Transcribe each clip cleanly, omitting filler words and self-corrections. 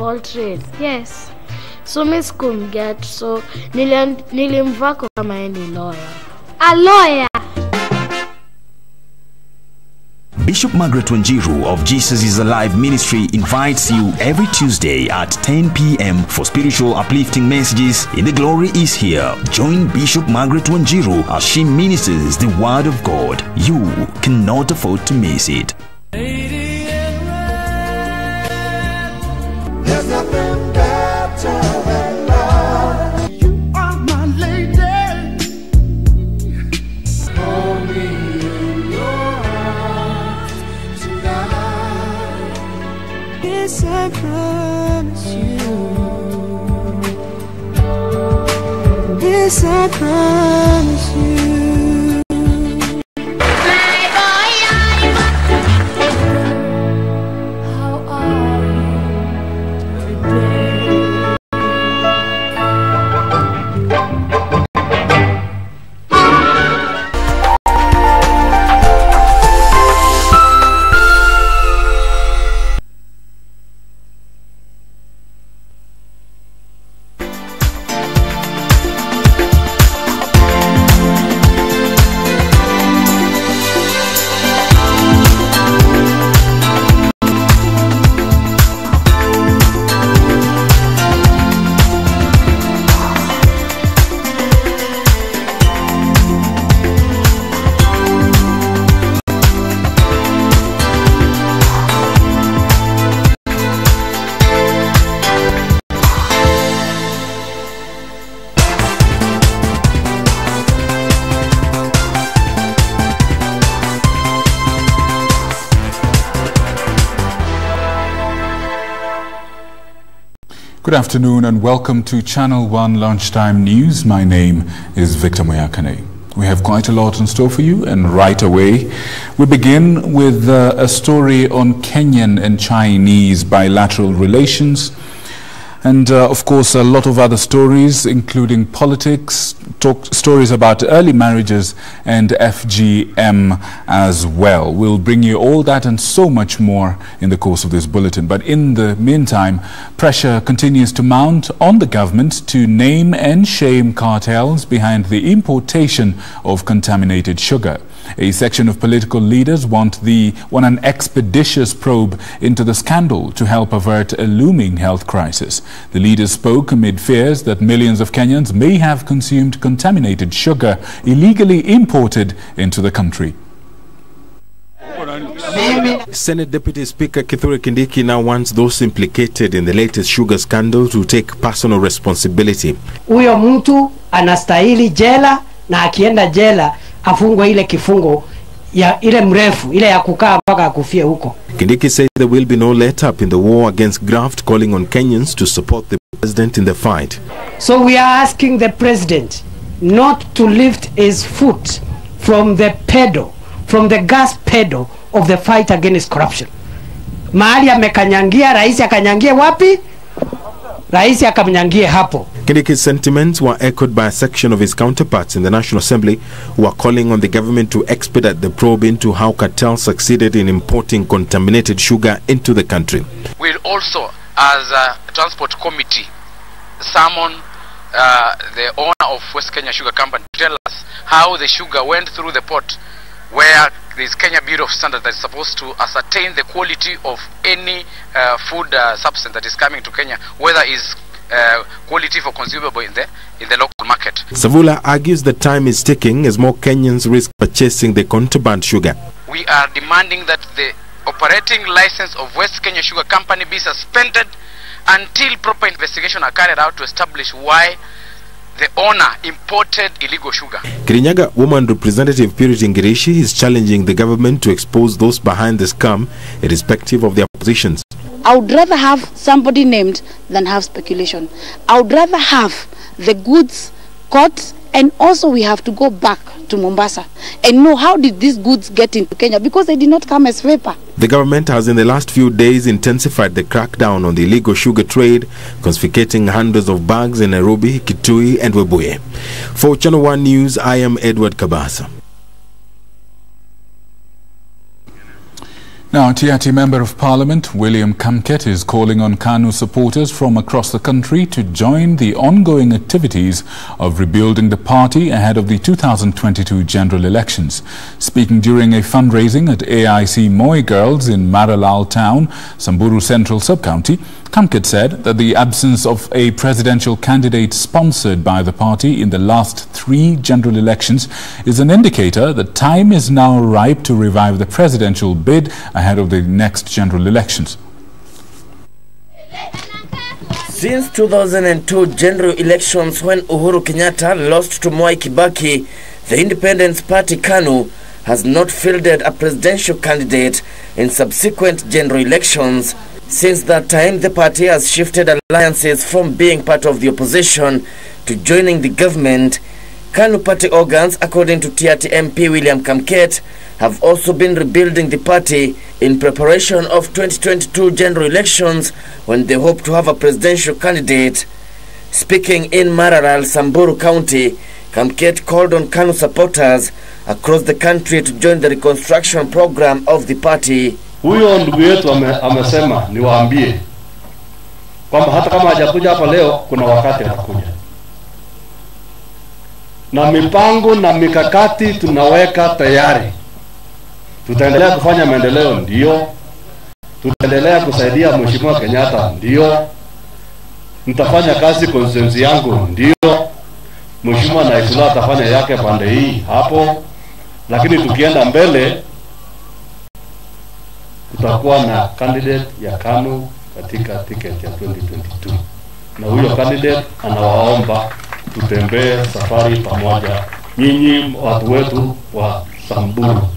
all trades. Yes. So Miss get so nilimvako kama any lawyer. A lawyer. Bishop Margaret Wanjiru of Jesus is Alive Ministry invites you every Tuesday at 10 p.m. for spiritual uplifting messages in The Glory is Here. Join Bishop Margaret Wanjiru as she ministers the Word of God. You cannot afford to miss it. There's nothing better than love. You are my lady. Hold me in your arms tonight. Yes, I promise you. Yes, I promise you. Good afternoon and welcome to Channel 1 Lunchtime News. My name is Victor Moyakane. We have quite a lot in store for you, and right away we begin with a story on Kenyan and Chinese bilateral relations. And of course, a lot of other stories, including politics, stories about early marriages and FGM as well. We'll bring you all that and so much more in the course of this bulletin. But in the meantime, pressure continues to mount on the government to name and shame cartels behind the importation of contaminated sugar. A section of political leaders want an expeditious probe into the scandal to help avert a looming health crisis. The leaders spoke amid fears that millions of Kenyans may have consumed contaminated sugar illegally imported into the country. Senate Deputy Speaker Kithure Kindiki now wants those implicated in the latest sugar scandal to take personal responsibility. Huyo mtu anastahili jela, na akienda jela afungwe ile kifungo ya ile mrefu ile ya kukaa mpaka akufie huko. Kindiki said there will be no let up in the war against graft, calling on Kenyans to support the president in the fight. So we are asking the president not to lift his foot from the pedal, from the gas pedal of the fight against corruption. Mahali amekanyangia, rais akanyangie wapi? Rais akamnyangie hapo. Kindiki's sentiments were echoed by a section of his counterparts in the National Assembly who are calling on the government to expedite the probe into how cartels succeeded in importing contaminated sugar into the country. We'll also, as a transport committee, summon the owner of West Kenya Sugar Company to tell us how the sugar went through the port, where there is Kenya Bureau of Standards that is supposed to ascertain the quality of any food substance that is coming to Kenya, whether is quality for consumable in the local market. Savula argues the time is ticking as more Kenyans risk purchasing the contraband sugar. We are demanding that the operating license of West Kenya Sugar Company be suspended until proper investigation are carried out to establish why the owner imported illegal sugar. Kirinyaga woman representative Purity Ngirishi is challenging the government to expose those behind the scam, irrespective of their positions. I would rather have somebody named than have speculation. I would rather have the goods caught, and also we have to go back to Mombasa and know how did these goods get into Kenya, because they did not come as vapor. The government has in the last few days intensified the crackdown on the illegal sugar trade, confiscating hundreds of bags in Nairobi, Kitui and Webuye. For Channel 1 News, I am Edward Kabasa. Now, TRT Member of Parliament William Kamket is calling on Kanu supporters from across the country to join the ongoing activities of rebuilding the party ahead of the 2022 general elections. Speaking during a fundraising at AIC Moi Girls in Maralal Town, Samburu Central Sub-County, Kamket said that the absence of a presidential candidate sponsored by the party in the last 3 general elections is an indicator that time is now ripe to revive the presidential bid ahead of the next general elections. Since 2002 general elections, when Uhuru Kenyatta lost to Mwai Kibaki, the Independence Party Kanu has not fielded a presidential candidate in subsequent general elections. Since that time, the party has shifted alliances from being part of the opposition to joining the government. Kanu party organs, according to TRT MP William Kamket, have also been rebuilding the party in preparation of 2022 general elections, when they hope to have a presidential candidate. Speaking in Mararal, Samburu County, Kamket called on Kanu supporters across the country to join the reconstruction program of the party. Huyo ndugu yetu amesema niwaambie kwamba hata kama hajakuja hapa leo, kuna wakati atakuja. Na mipango na mikakati tunaweka tayari. Tutaendelea kufanya maendeleo, ndio. Tutaendelea kusaidia Mheshimiwa Kenyatta, ndio. Nitafanya kazi constituency yangu, ndio. Mheshimiwa Naisula atafanya yake pande hii hapo. Lakini tukienda mbele, tutakuwa na candidate ya Kanu katika ticket ya 2022. Na huyo candidate anawaomba tutembee safari pamoja, nyinyi watu wetu wa Samburu.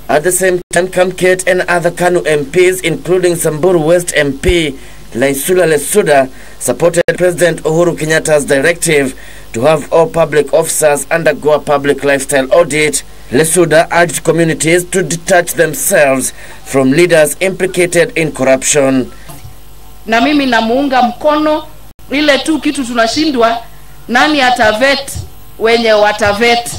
At the same time, Kamket and other Kanu MPs, including Samburu West MP Laisula Lesuda, supported President Uhuru Kenyatta's directive to have all public officers undergo a public lifestyle audit. Lesuda urged communities to detach themselves from leaders implicated in corruption. Na mimi namuunga mkono, ile tu kitu tunashindwa, nani atavet wenye watavet.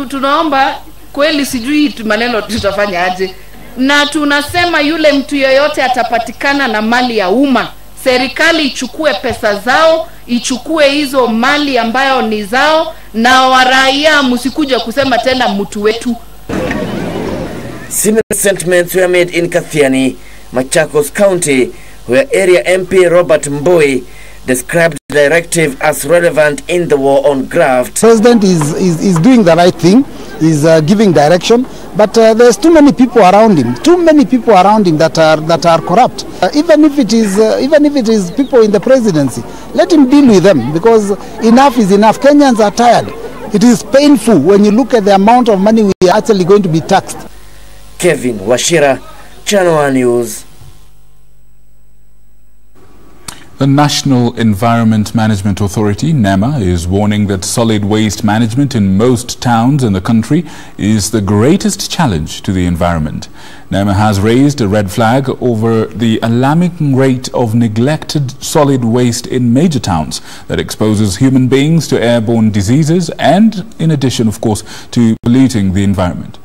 Tunaomba kweli, sijui maneno tutafanya aje. Na tunasema yule mtu yoyote atapatikana na mali ya umma, serikali ichukue pesa zao, ichukue hizo mali ambayo ni zao, na waraia msikuja kusema tena mtu wetu. Similar sentiments were made in Kathiani, Machakos County, where area MP Robert Mboi described the directive as relevant in the war on graft. President is doing the right thing, is giving direction, but there's too many people around him, that are corrupt. Even if it is people in the presidency, let him deal with them, because enough is enough. Kenyans are tired. It is painful when you look at the amount of money we are actually going to be taxed. Kevin Washira, Channel 1 News. The National Environment Management Authority, NEMA, is warning that solid waste management in most towns in the country is the greatest challenge to the environment. NEMA has raised a red flag over the alarming rate of neglected solid waste in major towns that exposes human beings to airborne diseases and, in addition, of course, to polluting the environment.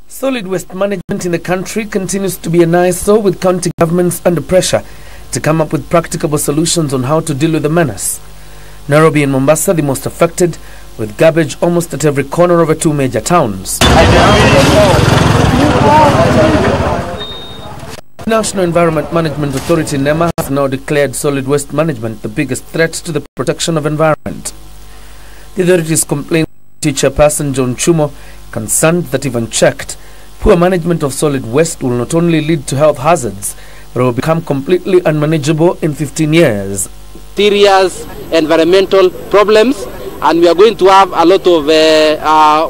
Solid waste management in the country continues to be an eyesore, with county governments under pressure to come up with practicable solutions on how to deal with the menace. Nairobi and Mombasa, the most affected, with garbage almost at every corner of the 2 major towns. The National Environment Management Authority, NEMA, has now declared solid waste management the biggest threat to the protection of environment. The authorities complained to Chairperson John Chumo, concerned that even checked, poor management of solid waste will not only lead to health hazards, but will become completely unmanageable in 15 years. Serious environmental problems, and we are going to have a lot of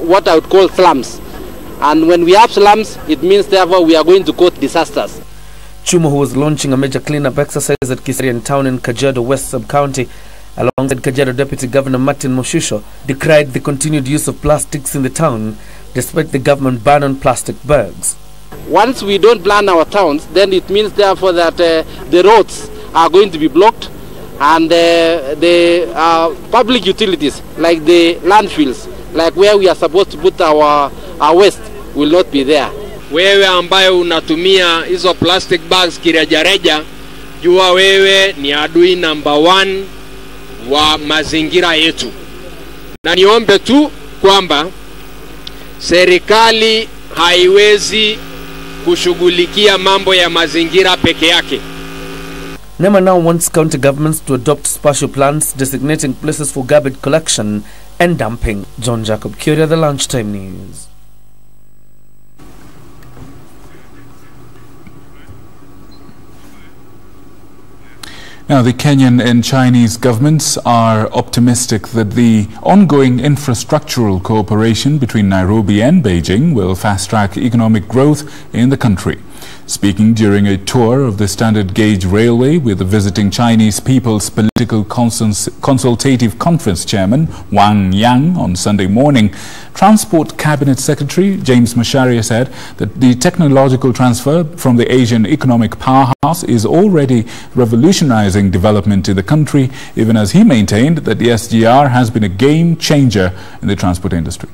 what I would call slums. And when we have slums, it means therefore we are going to cause disasters. Chumo, who was launching a major cleanup exercise at Kiserian Town in Kajiado West Sub-County, alongside Kajiado Deputy Governor Martin Moshusho, decried the continued use of plastics in the town, despite the government ban on plastic bags. Once we don't plan our towns, then it means therefore that the roads are going to be blocked, and the public utilities like the landfills, like where we are supposed to put our waste, will not be there. wewe ambaye unatumia hizo plastic bags kirejareja, jua wewe ni adui number 1 wa mazingira yetu. Na niombe tu kwamba serikali haiwezi kushughulikia mambo ya mazingira peke yake. NEMA now wants county governments to adopt spatial plans designating places for garbage collection and dumping. John Jacob Curia, The Lunchtime News. Now, the Kenyan and Chinese governments are optimistic that the ongoing infrastructural cooperation between Nairobi and Beijing will fast-track economic growth in the country. Speaking during a tour of the standard gauge railway with the visiting Chinese People's Political Consultative Conference Chairman Wang Yang on Sunday morning, Transport Cabinet Secretary James Macharia said that the technological transfer from the Asian economic powerhouse is already revolutionizing development in the country, even as he maintained that the SGR has been a game changer in the transport industry.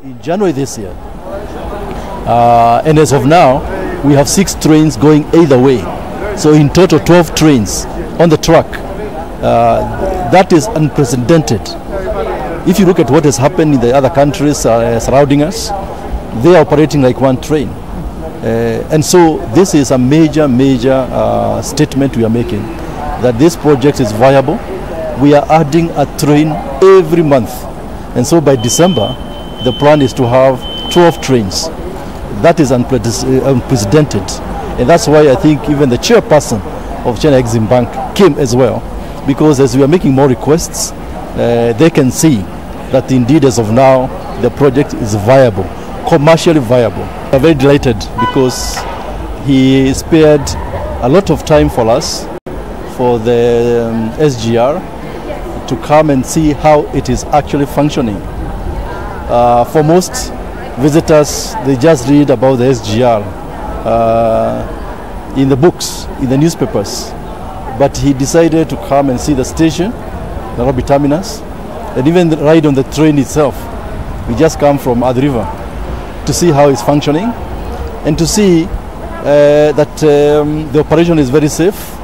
In January this year, and as of now, we have 6 trains going either way. So in total 12 trains on the track. That is unprecedented. If you look at what has happened in the other countries surrounding us, they are operating like one train. And so this is a major statement we are making, that this project is viable. We are adding a train every month. And so by December, the plan is to have 12 trains. That is unprecedented, and that's why I think even the chairperson of China Exim Bank came as well, because as we are making more requests, they can see that indeed as of now the project is viable, commercially viable. We are very delighted because he spared a lot of time for us, for the SGR, to come and see how it is actually functioning. For most visitors, they just read about the SGR in the books, in the newspapers. But he decided to come and see the station, Nairobi terminus, and even ride on the train itself. We just come from Ad River to see how it's functioning and to see that the operation is very safe.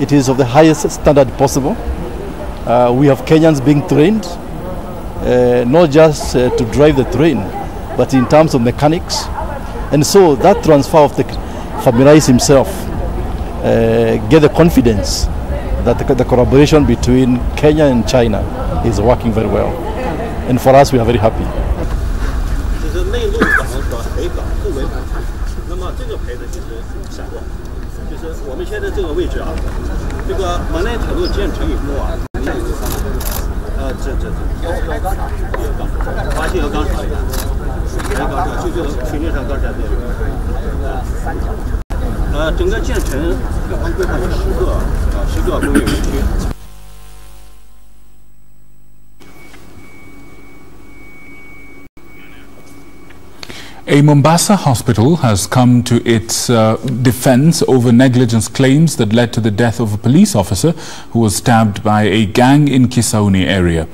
It is of the highest standard possible. We have Kenyans being trained, not just to drive the train, but in terms of mechanics. And so that transfer of the familiarize himself, get the confidence that the collaboration between Kenya and China is working very well. And for us, we are very happy. A Mombasa hospital has come to its defense over negligence claims that led to the death of a police officer who was stabbed by a gang in Kisauni area.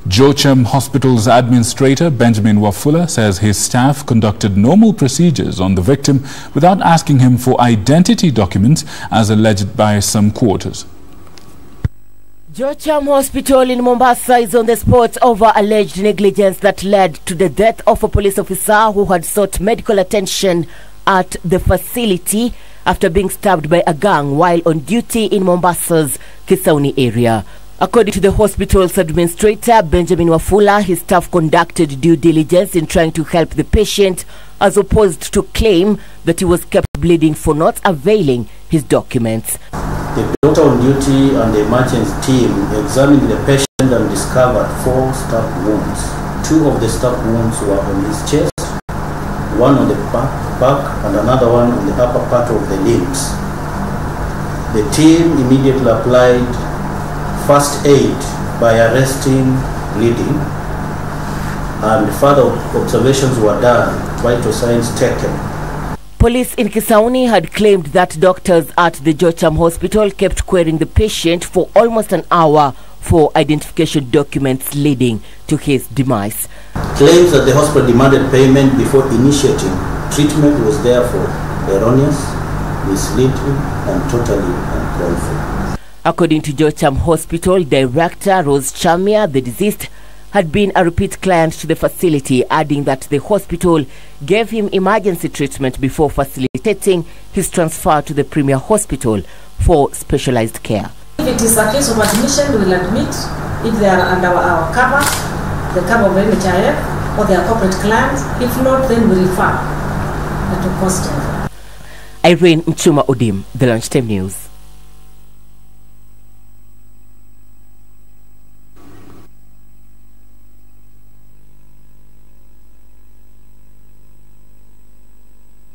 Jocham Hospital's administrator, Benjamin Wafula, says his staff conducted normal procedures on the victim without asking him for identity documents as alleged by some quarters. Jocham Hospital in Mombasa is on the spot over alleged negligence that led to the death of a police officer who had sought medical attention at the facility after being stabbed by a gang while on duty in Mombasa's Kisauni area. According to the hospital's administrator, Benjamin Wafula, his staff conducted due diligence in trying to help the patient as opposed to claim that he was kept bleeding for not availing his documents. The doctor on duty and the emergency team examined the patient and discovered 4 stab wounds. 2 of the stab wounds were on his chest, 1 on the back and another one on the upper part of the limbs. The team immediately applied first aid by arresting bleeding, and further observations were done, vital signs taken. Police in Kisauni had claimed that doctors at the Jocham Hospital kept querying the patient for almost an hour for identification documents leading to his demise. Claims that the hospital demanded payment before initiating treatment was therefore erroneous, misleading, and totally uncalled for. According to Jocham Hospital Director Rose Chamia, the deceased had been a repeat client to the facility, adding that the hospital gave him emergency treatment before facilitating his transfer to the Premier Hospital for specialized care. If it is a case of admission, we will admit if they are under our cover, the cover of NHIF, or they are corporate clients. If not, then we refer to cost. Irene Mchuma Odim, The Lunchtime News.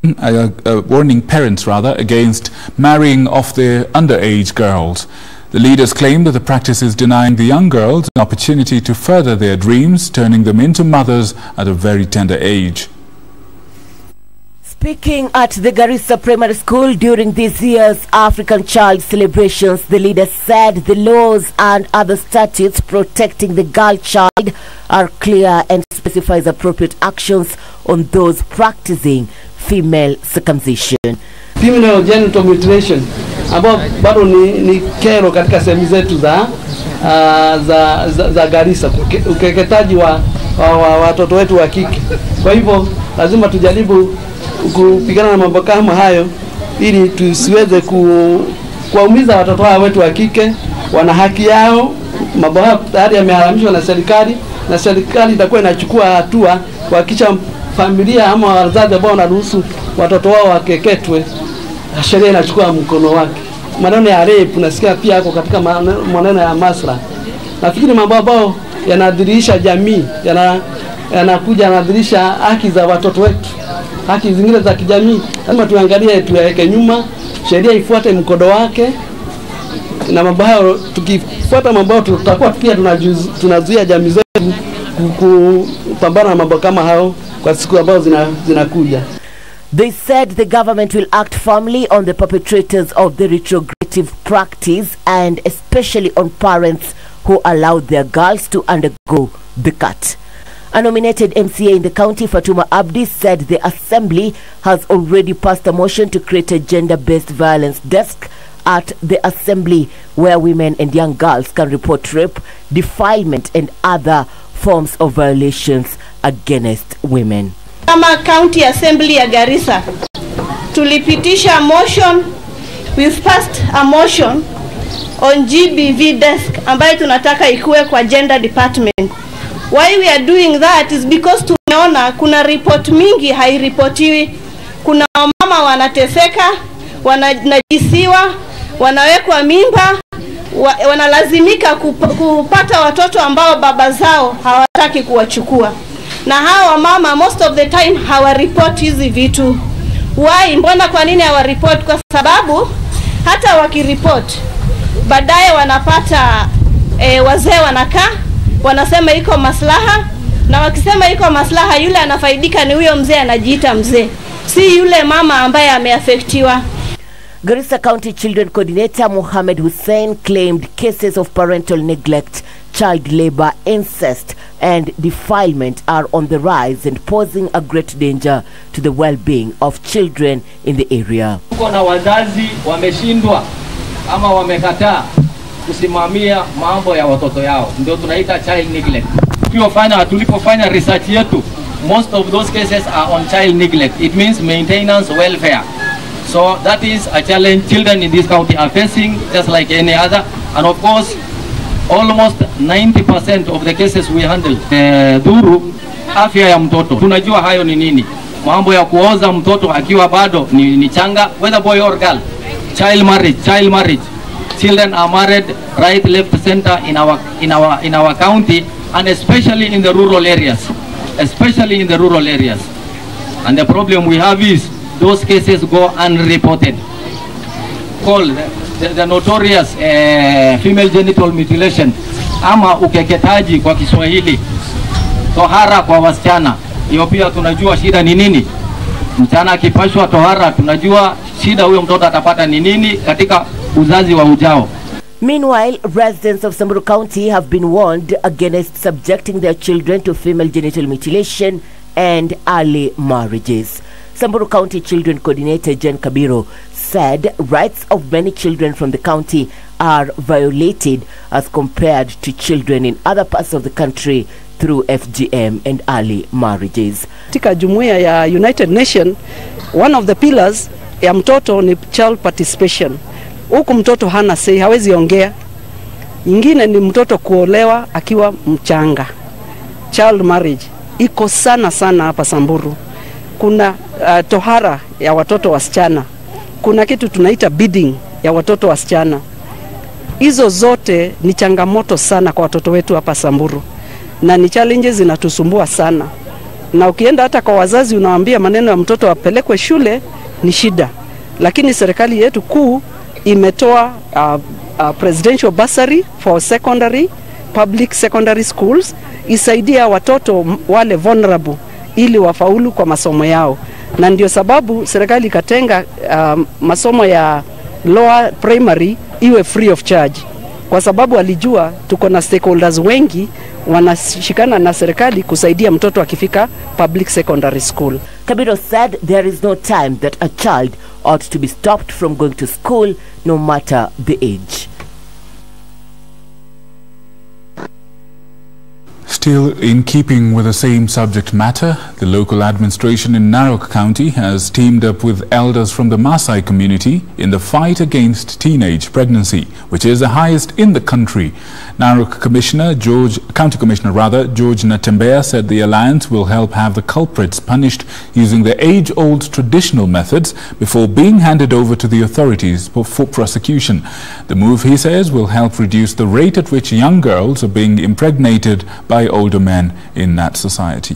Warning parents against marrying off their underage girls. The leaders claim that the practice is denying the young girls an opportunity to further their dreams, turning them into mothers at a very tender age. Speaking at the Garissa Primary School during this year's African Child celebrations, the leaders said the laws and other statutes protecting the girl child are clear and specifies appropriate actions on those practicing female circumcision. Female genital mutilation ambao bado ni kero katika sehemu zetu za Garissa, ukeketaji wa watoto wetu wa kike. Kwa hivyo lazima tujaribu kupigana na mambo kama hayo ili tusiweze kuwaumiza watoto wetu wa kike. Wana haki yao, mambo haya tayari yameharamishwa na serikali itakuwa inachukua hatua kuhakikisha familia ama wazazi ambao wanaruhusu watoto wao wakeketwe, sheria inachukua mkono wake. Maneno ya rape unasikia pia yako katika maneno ya masra. Nafikiri mambo ambayo yanadhihirisha jamii, yanakuja yanadhihirisha haki za watoto wetu, haki zingine za kijamii. Lazima tuangalie, tuweke nyuma, sheria ifuate mkondo wake, na mambo hayo tukifuata mambo hayo tutakuwa pia tunazuia jamii zetu kupambana na mambo kama hao kwa siku ambazo zinakuja. They said the government will act firmly on the perpetrators of the retrogressive practice and especially on parents who allowed their girls to undergo the cut. A nominated MCA in the county, Fatuma Abdi, said the assembly has already passed a motion to create a gender-based violence desk at the assembly where women and young girls can report rape, defilement and other forms of violations against women. Kama County Assembly ya Garissa tulipitisha motion, we've passed a motion on GBV desk ambayo tunataka ikuwe kwa gender department. Why we are doing that is because tumeona kuna report mingi hairipotiwi. Kuna mama wanateseka, wanajisiwa, wanawekwa mimba, wanalazimika kupata watoto ambao baba zao hawataki kuwachukua. Na hawa mama most of the time hawaripoti hizi vitu. Why? Mbona kwa nini hawaripoti? Kwa sababu hata wakiripoti baadaye wanapata wazee wanakaa wanasema iko maslaha, na wakisema iko maslaha yule anafaidika ni huyo mzee anajiita mzee, si yule mama ambaye ameafektiwa. Garissa County Children Coordinator Mohammed Hussein claimed cases of parental neglect, child labor, incest and defilement are on the rise and posing a great danger to the well-being of children in the area. Kuna wazazi wameshindwa ama wamekataa kusimamia mambo ya watoto yao, ndio tunaita child neglect. Tulipofanya research yetu, most of those cases are on child neglect. It means maintenance welfare. So that is a challenge children in this county are facing, just like any other. And of course, almost 90% of the cases we handle dhuru afya ya mtoto. Tunajua hayo ni nini? Mambo ya kuoza mtoto akiwa bado ni changa, whether boy or girl. Child marriage. Children are married right, left, center in our county, and especially in the rural areas. And the problem we have is those cases go unreported. Called the notorious female genital mutilation ama ukeketaji kwa Kiswahili, tohara kwa wasichana. Hiyo pia tunajua shida ni nini. Msichana akipashwa tohara, tunajua shida huyo mtoto atapata ni nini katika uzazi wa ujao. Meanwhile, residents of Samburu County have been warned against subjecting their children to female genital mutilation and early marriages. Samburu County Children Coordinator Jen Kabiro said rights of many children from the county are violated as compared to children in other parts of the country through FGM and early marriages. Katika jumuiya ya United Nation, one of the pillars ya mtoto ni child participation. Huku mtoto hana say, hawezi ongea. Ingine ni mtoto kuolewa akiwa mchanga. Child marriage iko sana hapa Samburu. Kuna tohara ya watoto wasichana. Kuna kitu tunaita bidding ya watoto wasichana. Hizo zote ni changamoto sana kwa watoto wetu hapa Samburu. Na ni challenges zinatusumbua sana. Na ukienda hata kwa wazazi unawaambia maneno ya mtoto apelekwe shule ni shida. Lakini serikali yetu kuu imetoa presidential bursary for secondary, public secondary schools, isaidia watoto wale vulnerable ili wafaulu kwa masomo yao. Na ndio sababu serikali ikatenga masomo ya lower primary iwe free of charge. Kwa sababu alijua tuko na stakeholders wengi wanashikana na serikali kusaidia mtoto akifika public secondary school. Kabiro said there is no time that a child ought to be stopped from going to school no matter the age. Still in keeping with the same subject matter, the local administration in Narok County has teamed up with elders from the Maasai community in the fight against teenage pregnancy, which is the highest in the country. Narok County Commissioner George Natembea said the alliance will help have the culprits punished using the age-old traditional methods before being handed over to the authorities for prosecution. The move, he says, will help reduce the rate at which young girls are being impregnated by older men in that society.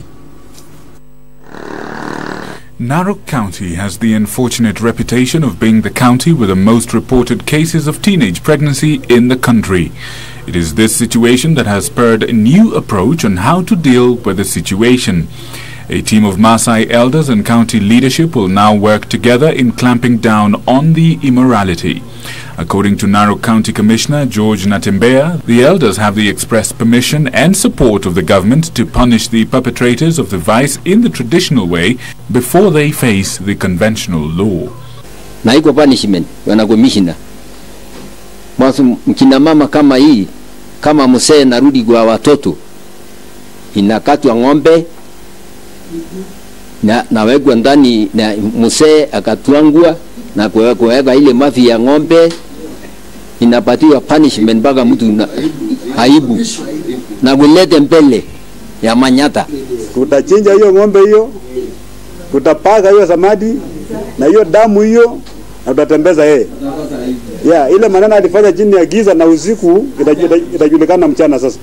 Narok County has the unfortunate reputation of being the county with the most reported cases of teenage pregnancy in the country. It is this situation that has spurred a new approach on how to deal with the situation. A team of Maasai elders and county leadership will now work together in clamping down on the immorality. According to Narok County Commissioner George Natembea, the elders have the express permission and support of the government to punish the perpetrators of the vice in the traditional way before they face the conventional law. Na iko punishment wana commissioner. Mwasu mkina mama kama hii, kama msee narudi kwa watoto, inakatwa ng'ombe na wekwa ndani na msee akatwangwa na kuweka ile mafi ya ng'ombe, inapatiwa punishment mpaka mtu aibu na kulete mbele ya manyata. Tutachinja hiyo ng'ombe hiyo, tutapaka hiyo samadi na hiyo damu hiyo na tutatembeza yeye. Ile maneno alifanya chini ya giza na usiku itajulikana mchana sasa.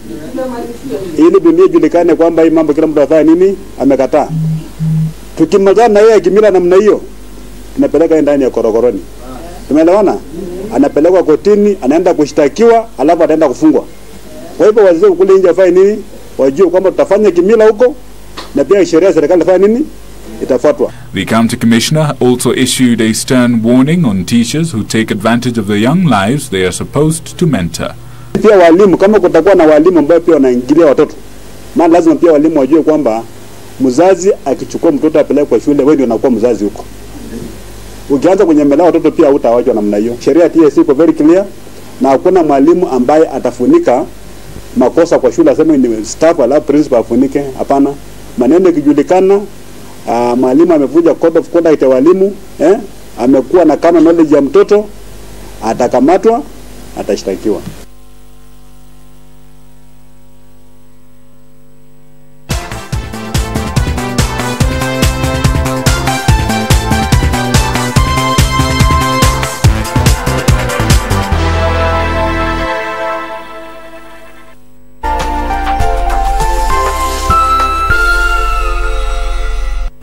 Ili dunia ijulikane kwamba hii mambo kila mtu afanya nini amekataa. Tukimalizana na yeye kimila namna hiyo, tunapeleka ndani ya korokoroni. Tumeelewana? Anapelekwa kotini, anaenda kushtakiwa, alafu ataenda kufungwa. Kwa hivyo wazee kule nje afanye nini? Wajue kwamba tutafanya kimila huko na pia sheria ya serikali afanye nini? Itafuatwa. The county commissioner also issued a stern warning on teachers who take advantage of the young lives they are supposed to mentor. Pia walimu, kama kutakuwa na walimu ambao pia wanaingilia watoto, maana lazima pia walimu wajue kwamba mzazi akichukua mtoto apeleke kwa shule, wewe ndio unakuwa mzazi huko. Ukianza kunyemelea watoto pia hutawachwa namna hiyo. Sheria ya TSC iko very clear na hakuna mwalimu ambaye atafunika makosa kwa shule aseme ni staff ala principal afunike. Hapana. Maneno yakijulikana, mwalimu amevunja code of conduct ya walimu, amekuwa na kama knowledge ya mtoto, atakamatwa, atashtakiwa.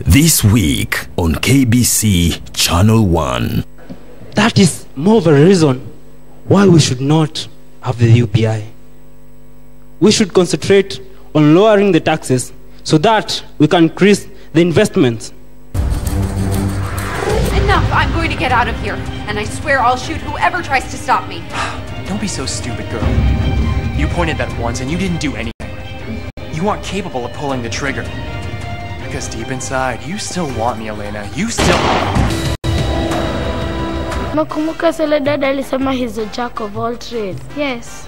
This week on KBC Channel 1. That is more of a reason why we should not have the UPI. We should concentrate on lowering the taxes so that we can increase the investments. Enough! I'm going to get out of here. And I swear I'll shoot whoever tries to stop me. Don't be so stupid, girl. You pointed that once and you didn't do anything. You aren't capable of pulling the trigger. Because deep inside, you still want me, Elena. You still... Nakumbuka sele dada alisema he's a jack of all trades. Yes.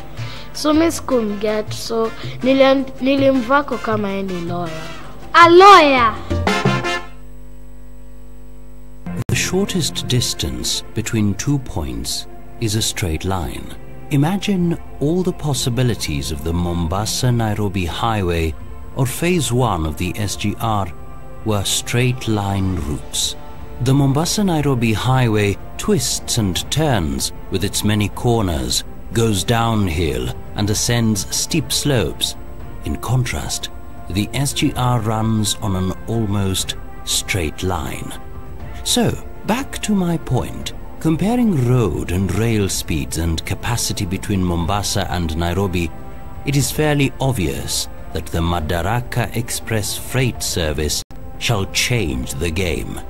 So mi sikumget, so nilimvako kama any lawyer. A lawyer! The shortest distance between 2 points is a straight line. Imagine all the possibilities of the Mombasa-Nairobi highway or phase 1 of the SGR were straight line routes. The Mombasa-Nairobi highway twists and turns with its many corners, goes downhill and ascends steep slopes. In contrast, the SGR runs on an almost straight line. So, back to my point. Comparing road and rail speeds and capacity between Mombasa and Nairobi, it is fairly obvious that the Madaraka Express freight service shall change the game.